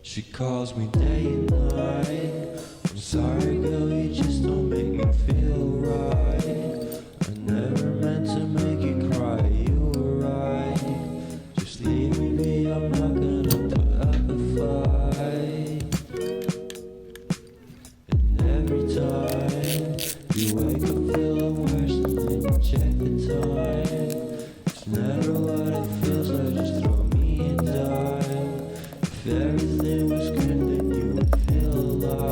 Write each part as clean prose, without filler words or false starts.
She calls me day and night. I'm sorry girl, you just don't make me feel right. I never meant to make you cry, you were right. Just leave me be, I'm not gonna put up a fight. And every time you wake up feeling worse and then you check the time. It's never what it feels like, just throw me a dime. If everything was good then you would feel alive.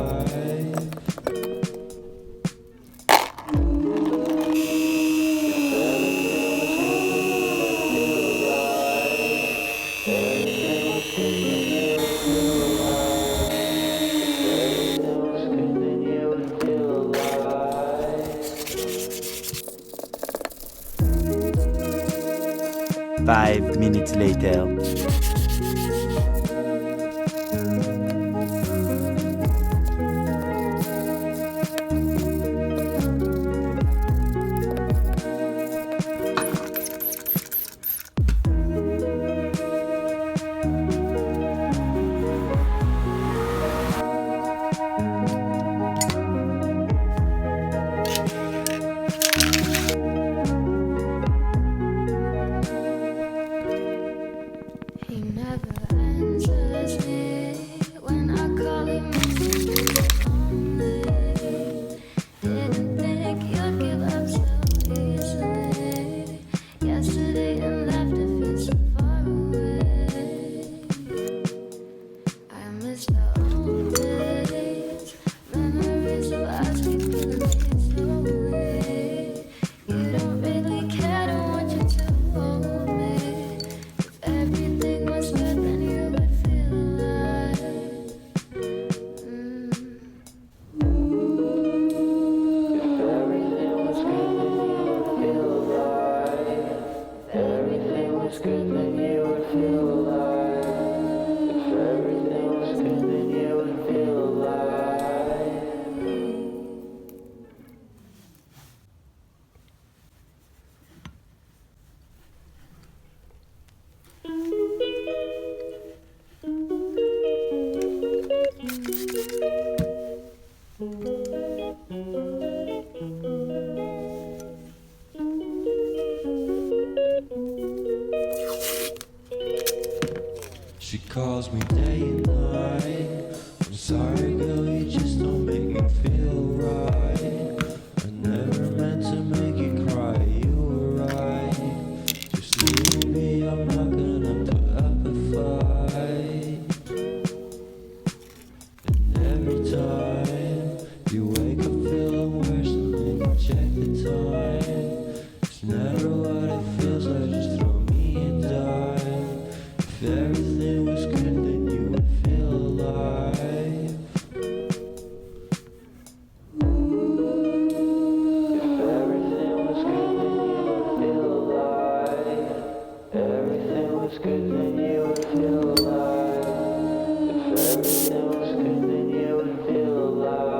Five minutes later. He never answers me when I call him. Makes me feel lonely. Didn't think you'd give up so easily. Yesterday and left, it feels so far away. I miss the old days, memories of us keep killing me slowly. You don't really care, don't want you to hold me. If everything was good, then you would feel alive. If everything was good, then you would feel alive. If everything was good, then you would feel alive. If everything was good, then you would feel alive. She calls me day and night. I'm sorry girl, you just don't make me feel right. I never meant to make you cry, you were right. Just leave me be, I'm not gonna put up a fight. And every time you wake up feeling worse and then you check the time. It's never what it feels like, just throw me a dime. If everything was good then you would feel alive. If everything was good then you would feel alive. Everything was good then you would feel alive. If everything was good then you would feel alive.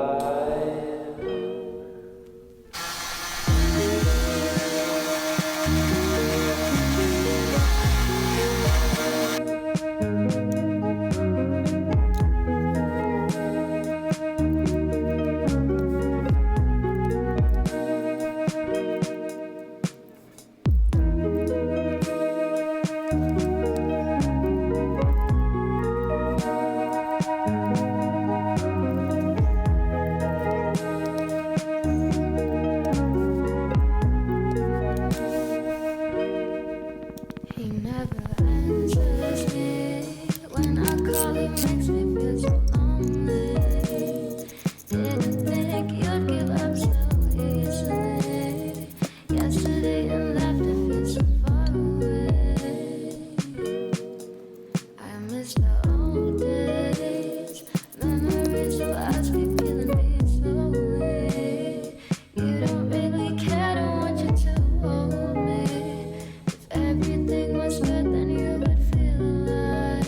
He never answers me when I call him. Makes me feel so lonely. Didn't think you'd give up so easily. Yesterday and left, it feels so far away. I miss the old days, memories of us keep killing me slowly. You don't really care, don't want you to hold me. If everything was good, then you would feel alive.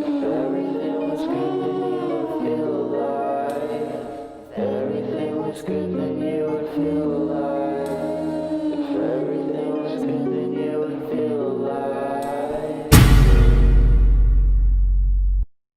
If everything was good then you would feel alive. If everything was good then you would feel alive.